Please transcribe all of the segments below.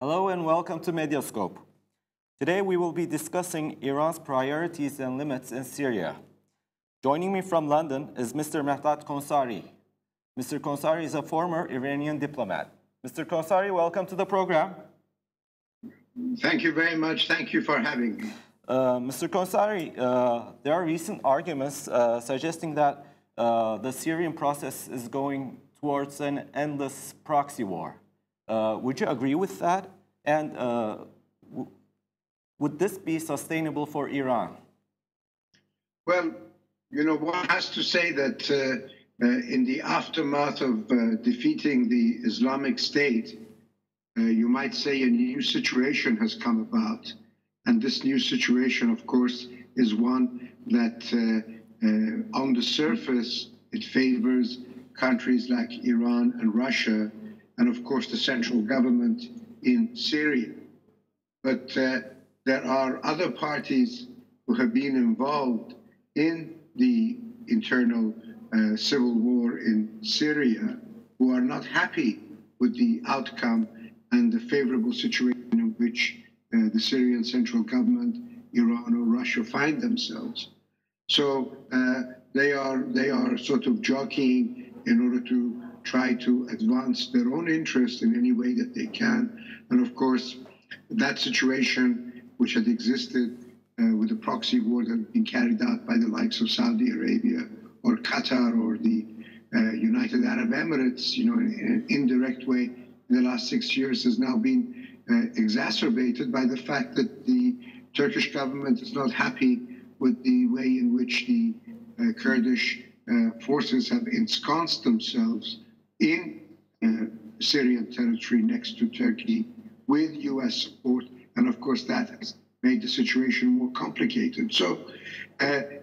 Hello and welcome to Mediascope. Today we will be discussing Iran's priorities and limits in Syria. Joining me from London is Mr. Mehtat Konsari. Mr. Konsari is a former Iranian diplomat. Mr. Konsari, welcome to the program. Thank you very much. Thank you for having me. Mr. Konsari, there are recent arguments suggesting that the Syrian process is going towards an endless proxy war. Would you agree with that? And would this be sustainable for Iran? Well, you know, one has to say that in the aftermath of defeating the Islamic State, you might say a new situation has come about. And this new situation, of course, is one that on the surface, it favors countries like Iran and Russia, and of course the central government in Syria. But there are other parties who have been involved in the internal civil war in Syria who are not happy with the outcome and the favorable situation in which the Syrian central government, Iran or Russia find themselves. So they are sort of jockeying in order to try to advance their own interest in any way that they can. And of course, that situation which had existed with the proxy war that had been carried out by the likes of Saudi Arabia or Qatar or the United Arab Emirates, you know, in an indirect way in the last 6 years has now been exacerbated by the fact that the Turkish government is not happy with the way in which the Kurdish forces have ensconced themselves in Syrian territory next to Turkey with US support. And of course, that has made the situation more complicated. So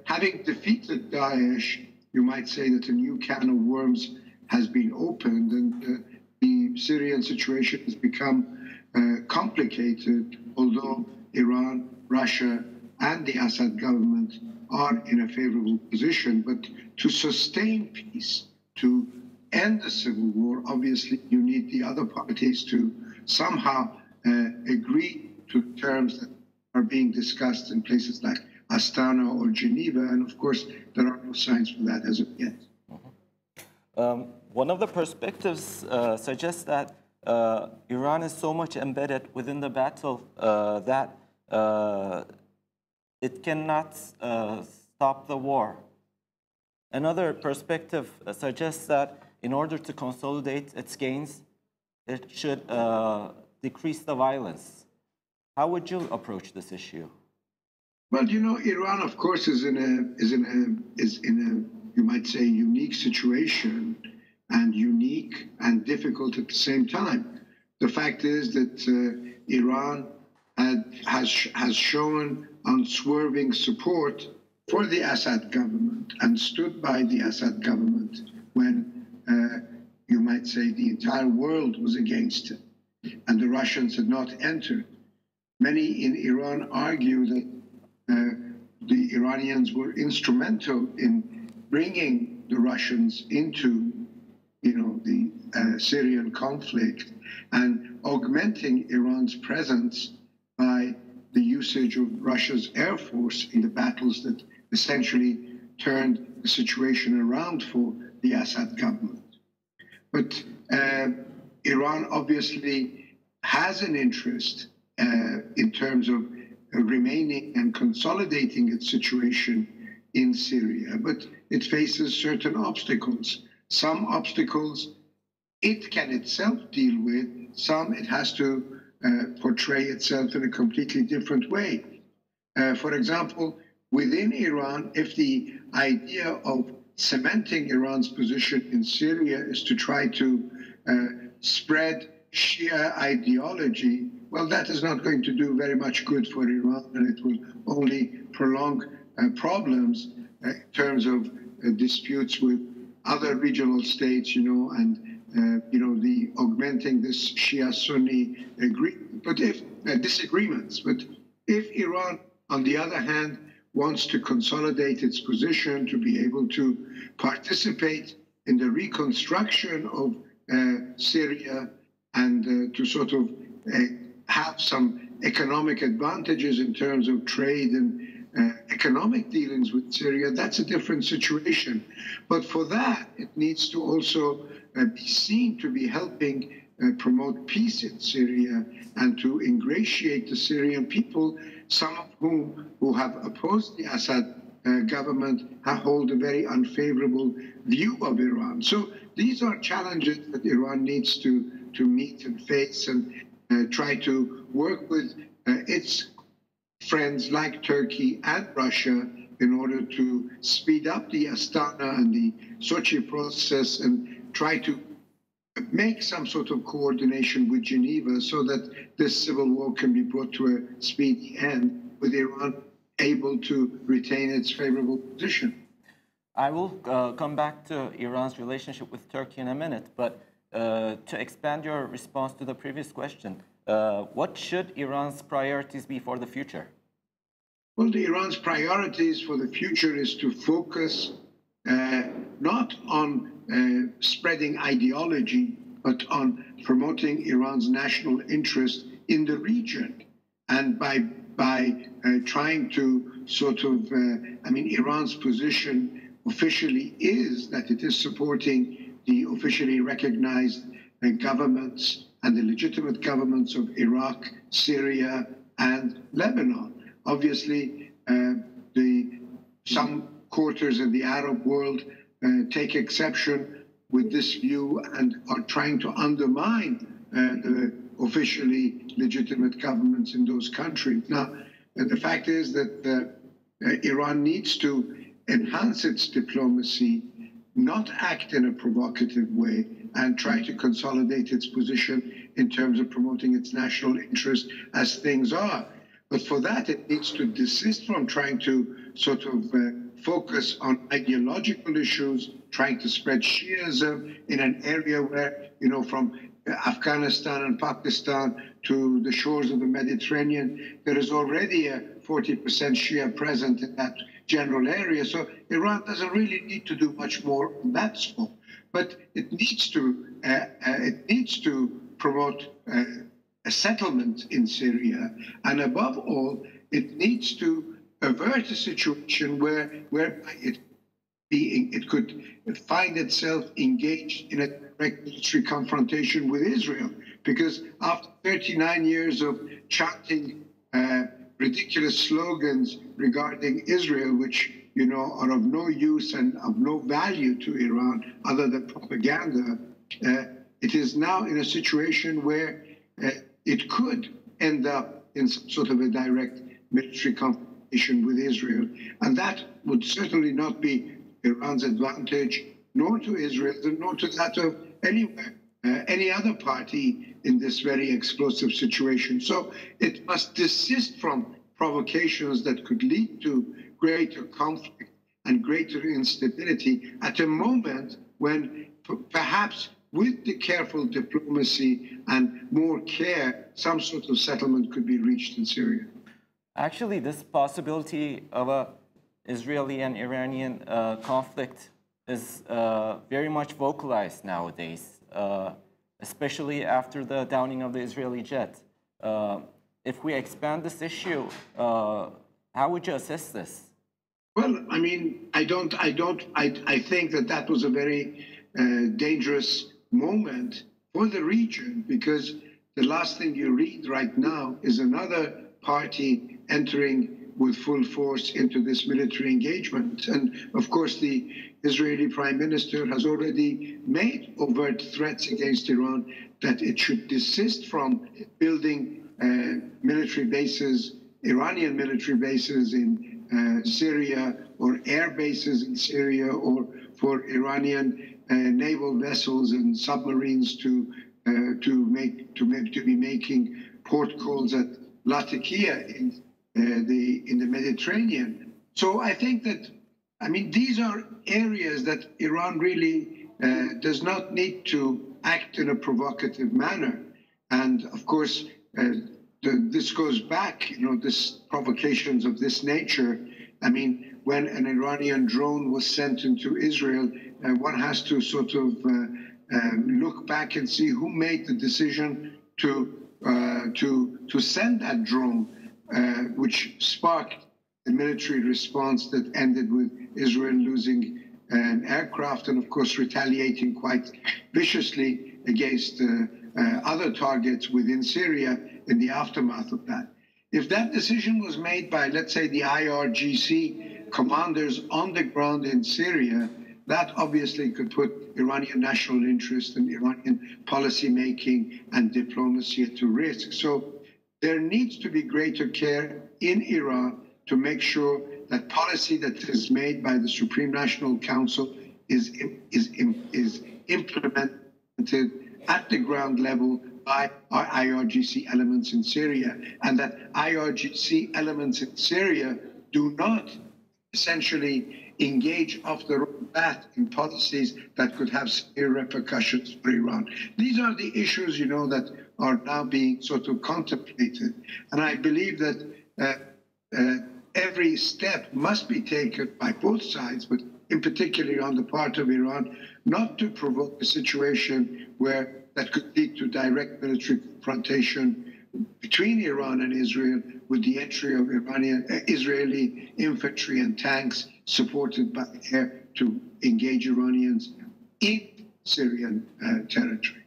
having defeated Daesh, you might say that a new can of worms has been opened and the Syrian situation has become complicated, although Iran, Russia, and the Assad government are in a favorable position. But to sustain peace, to end the civil war, obviously you need the other parties to somehow agree to terms that are being discussed in places like Astana or Geneva. And of course, there are no signs for that as of yet. One of the perspectives suggests that Iran is so much embedded within the battle that it cannot stop the war. Another perspective suggests that in order to consolidate its gains, it should decrease the violence. How would you approach this issue? Well, you know, Iran, of course, is in a you might say unique situation, and unique and difficult at the same time. The fact is that Iran has shown unswerving support for the Assad government and stood by the Assad government when you might say the entire world was against it and the Russians had not entered. Many in Iran argue that the Iranians were instrumental in bringing the Russians into, you know, the Syrian conflict and augmenting Iran's presence by the usage of Russia's air force in the battles that essentially turned the situation around for the Assad government. But Iran obviously has an interest in terms of remaining and consolidating its situation in Syria, but it faces certain obstacles. Some obstacles it can itself deal with, some it has to portray itself in a completely different way. For example, within Iran, if the idea of cementing Iran's position in Syria is to try to spread Shia ideology, well, that is not going to do very much good for Iran, and it will only prolong problems in terms of disputes with other regional states, you know, and you know, the augmenting this Shia-Sunni disagreements. But if Iran, on the other hand, wants to consolidate its position to be able to participate in the reconstruction of Syria and to sort of have some economic advantages in terms of trade and economic dealings with Syria, that's a different situation. But for that, it needs to also be seen to be helping promote peace in Syria and to ingratiate the Syrian people, some of whom who have opposed the Assad government hold a very unfavorable view of Iran. So these are challenges that Iran needs to meet and face and try to work with its friends like Turkey and Russia in order to speed up the Astana and the Sochi process and try to make some sort of coordination with Geneva so that this civil war can be brought to a speedy end, with Iran able to retain its favorable position. I will come back to Iran's relationship with Turkey in a minute, but to expand your response to the previous question, what should Iran's priorities be for the future? Well, Iran's priorities for the future is to focus not on spreading ideology, but on promoting Iran's national interest in the region. And by trying to sort of, Iran's position officially is that it is supporting the officially recognized governments and the legitimate governments of Iraq, Syria, and Lebanon. Obviously, some quarters in the Arab world take exception with this view and are trying to undermine the officially legitimate governments in those countries. Now, the fact is that Iran needs to enhance its diplomacy, not act in a provocative way, and try to consolidate its position in terms of promoting its national interest as things are. But for that, it needs to desist from trying to sort of focus on ideological issues, trying to spread Shiism in an area where, from Afghanistan and Pakistan to the shores of the Mediterranean, there is already a 40% Shia present in that general area. So Iran doesn't really need to do much more on that scope. But it needs to promote a settlement in Syria, and above all, it needs to avert a situation whereby it could find itself engaged in a direct military confrontation with Israel. Because after 39 years of chanting ridiculous slogans regarding Israel, which are of no use and of no value to Iran other than propaganda, it is now in a situation where it could end up in some sort of a direct military confrontation with Israel. And that would certainly not be Iran's advantage, nor to Israel, nor to that of any other party in this very explosive situation. So it must desist from provocations that could lead to greater conflict and greater instability at a moment when perhaps with the careful diplomacy and more care, some sort of settlement could be reached in Syria. Actually, this possibility of a Israeli and Iranian conflict is very much vocalized nowadays, especially after the downing of the Israeli jet. If we expand this issue, how would you assess this? Well, I think that was a very dangerous moment for the region, because the last thing you read right now is another party entering with full force into this military engagement. And of course, the Israeli Prime Minister has already made overt threats against Iran that it should desist from building military bases, Iranian military bases in Syria, or air bases in Syria, or for Iranian naval vessels and submarines to be making port calls at Latakia in the Mediterranean. So I think that, these are areas that Iran really does not need to act in a provocative manner. And of course, this goes back, this provocations of this nature. When an Iranian drone was sent into Israel, one has to sort of look back and see who made the decision to to send that drone, which sparked the military response that ended with Israel losing an aircraft and, of course, retaliating quite viciously against other targets within Syria in the aftermath of that. If that decision was made by, let's say, the IRGC commanders on the ground in Syria, that obviously could put Iranian national interest and Iranian policy making and diplomacy at risk. So there needs to be greater care in Iran to make sure that policy that is made by the Supreme National Council is implemented at the ground level by our IRGC elements in Syria, and that IRGC elements in Syria do not essentially engage off the road path in policies that could have severe repercussions for Iran. These are the issues, that are now being sort of contemplated. And I believe that every step must be taken by both sides, but in particular on the part of Iran, not to provoke a situation where that could lead to direct military confrontation between Iran and Israel, with the entry of Israeli infantry and tanks supported by air to engage Iranians in Syrian territory.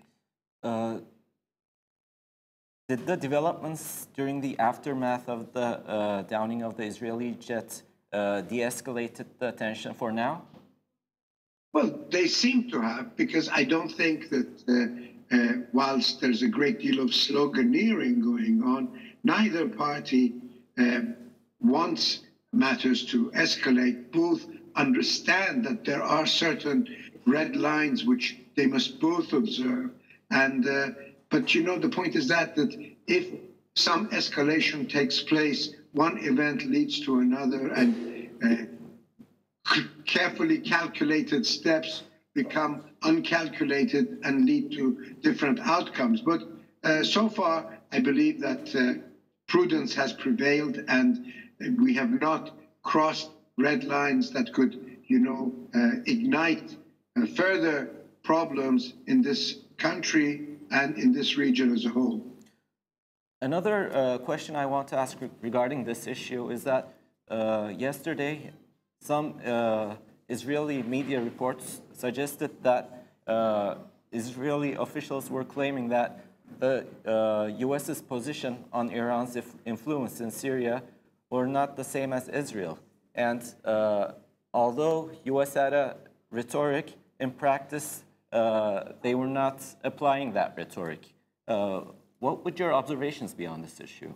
Did the developments during the aftermath of the downing of the Israeli jet de-escalated the tension for now? Well, they seem to have, because I don't think that whilst there's a great deal of sloganeering going on, neither party wants matters to escalate. Both understand that there are certain red lines which they must both observe. And but the point is that if some escalation takes place, one event leads to another, and carefully calculated steps become uncalculated and lead to different outcomes. But so far, I believe that prudence has prevailed, and we have not crossed red lines that could, ignite further problems in this country and in this region as a whole. Another question I want to ask regarding this issue is that yesterday, some Israeli media reports suggested that Israeli officials were claiming that the U.S.'s position on Iran's influence in Syria were not the same as Israel. And although U.S. had a rhetoric, in practice, they were not applying that rhetoric. What would your observations be on this issue?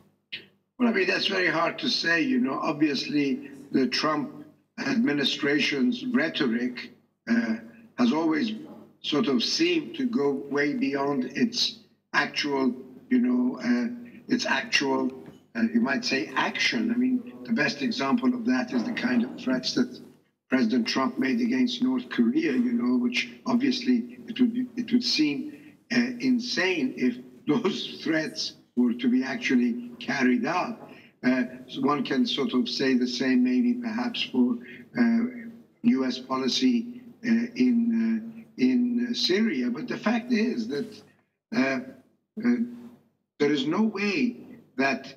Well, I mean, that's very hard to say. Obviously, the Trump administration's rhetoric has always sort of seemed to go way beyond its actual, you might say, action. I mean, the best example of that is the kind of threats that President Trump made against North Korea, which obviously it would seem insane if those threats were to be actually carried out. So one can sort of say the same maybe perhaps for U.S. policy in Syria. But the fact is that there is no way that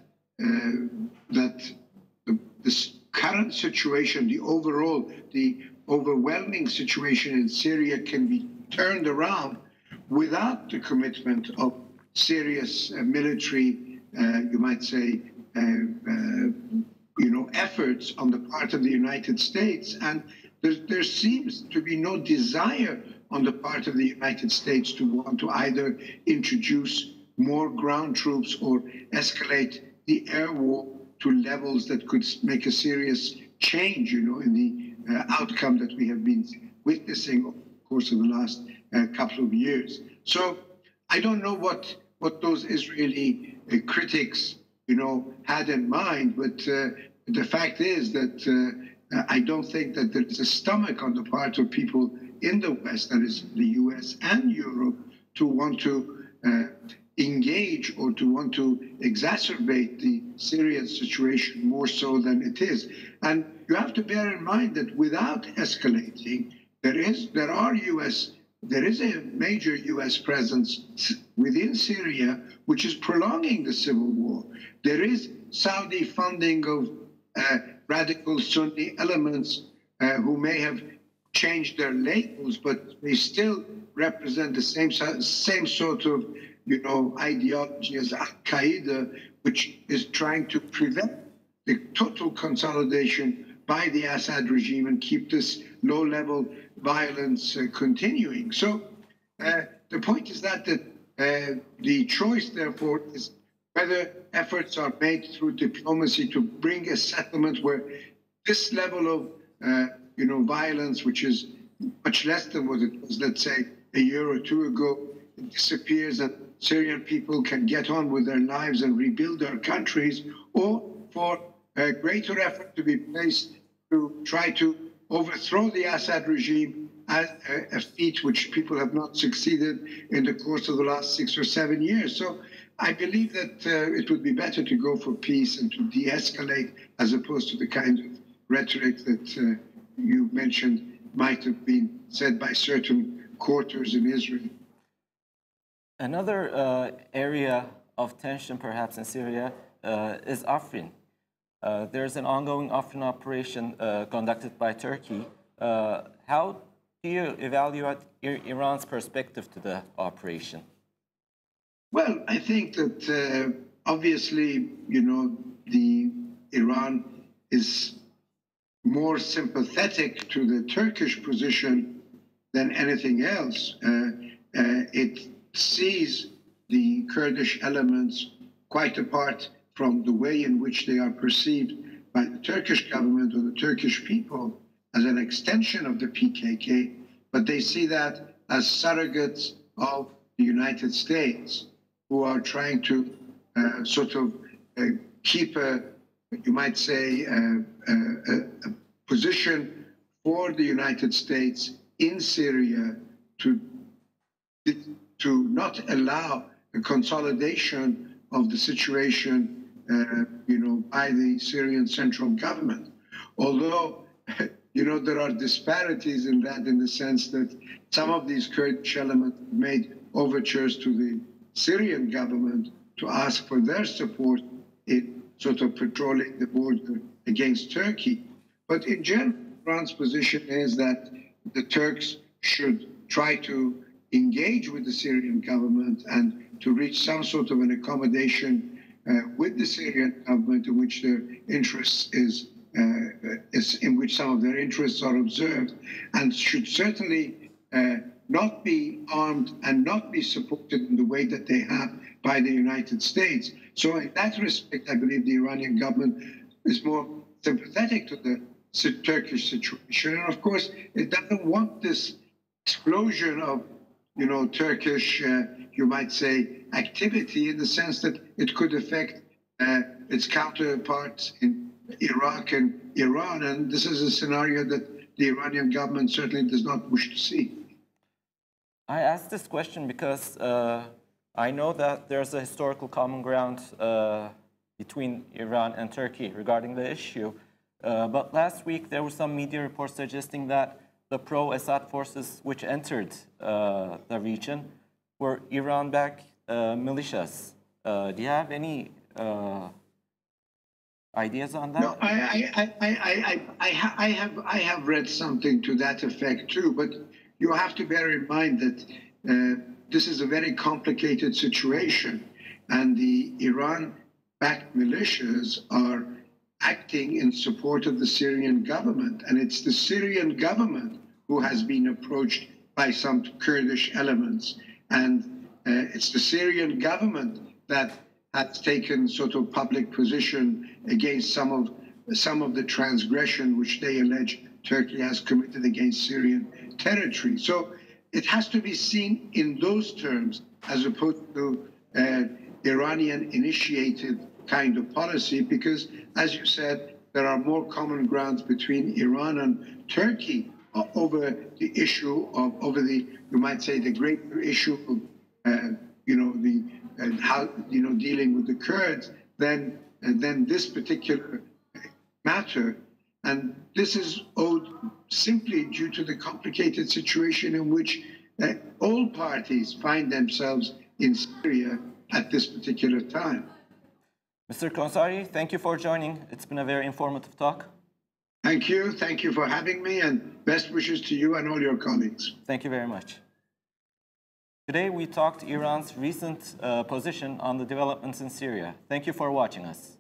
this current situation, the overwhelming situation in Syria can be turned around without the commitment of serious military, you might say, efforts on the part of the United States. And there seems to be no desire on the part of the United States to want to either introduce more ground troops or escalate the air war to levels that could make a serious change, in the outcome that we have been witnessing over the course of the last couple of years. So I don't know what those Israeli critics, had in mind, but the fact is that I don't think that there's a stomach on the part of people in the West, that is the US and Europe, to want to engage or to want to exacerbate the Syrian situation more so than it is. And you have to bear in mind that without escalating, there are US there is a major U.S. presence within Syria, which is prolonging the civil war. There is Saudi funding of radical Sunni elements who may have changed their labels, but they still represent the same sort of, ideology as Al-Qaeda, which is trying to prevent the total consolidation by the Assad regime and keep this low-level violence continuing. So the point is that the choice, therefore, is whether efforts are made through diplomacy to bring a settlement where this level of, violence, which is much less than what it was, let's say, a year or two ago, disappears and Syrian people can get on with their lives and rebuild their countries, or for a greater effort to be placed to try to overthrow the Assad regime, as a feat which people have not succeeded in the course of the last 6 or 7 years. So I believe that it would be better to go for peace and to de-escalate as opposed to the kind of rhetoric that you mentioned might have been said by certain quarters in Israel. Another area of tension, perhaps, in Syria is Afrin. There's an ongoing Afrin operation conducted by Turkey. How do you evaluate Iran's perspective to the operation? Well, I think that obviously, the Iran is more sympathetic to the Turkish position than anything else. It sees the Kurdish elements quite apart from the way in which they are perceived by the Turkish government or the Turkish people as an extension of the PKK, but they see that as surrogates of the United States, who are trying to keep you might say, a position for the United States in Syria to not allow a consolidation of the situation, by the Syrian central government. Although, there are disparities in that, in the sense that some of these Kurdish elements made overtures to the Syrian government to ask for their support in sort of patrolling the border against Turkey. But in general, Iran's position is that the Turks should try to engage with the Syrian government and to reach some sort of an accommodation with the Syrian government in which their interests is in which some of their interests are observed, and should certainly not be armed and not be supported in the way that they have by the United States. So in that respect, I believe the Iranian government is more sympathetic to the Turkish situation. And of course, it doesn't want this explosion of, Turkish, you might say, activity, in the sense that it could affect its counterparts in Iraq and Iran. And this is a scenario that the Iranian government certainly does not wish to see. I asked this question because I know that there's a historical common ground between Iran and Turkey regarding the issue. But last week, there were some media reports suggesting that the pro-Assad forces which entered the region were Iran-backed militias. Do you have any ideas on that? No, I have read something to that effect too, but you have to bear in mind that this is a very complicated situation, and the Iran-backed militias are acting in support of the Syrian government, and it's the Syrian government who has been approached by some Kurdish elements, and it's the Syrian government that has taken sort of public position against some of the transgression which they allege Turkey has committed against Syrian territory. So it has to be seen in those terms, as opposed to Iranian-initiated kind of policy, because, as you said, there are more common grounds between Iran and Turkey over the issue of, you might say, the greater issue of, dealing with the Kurds than this particular matter. And this is owed simply due to the complicated situation in which all parties find themselves in Syria at this particular time. Mr. Konsari, thank you for joining. It's been a very informative talk. Thank you. Thank you for having me, and best wishes to you and all your colleagues. Thank you very much. Today we talked Iran's recent position on the developments in Syria. Thank you for watching us.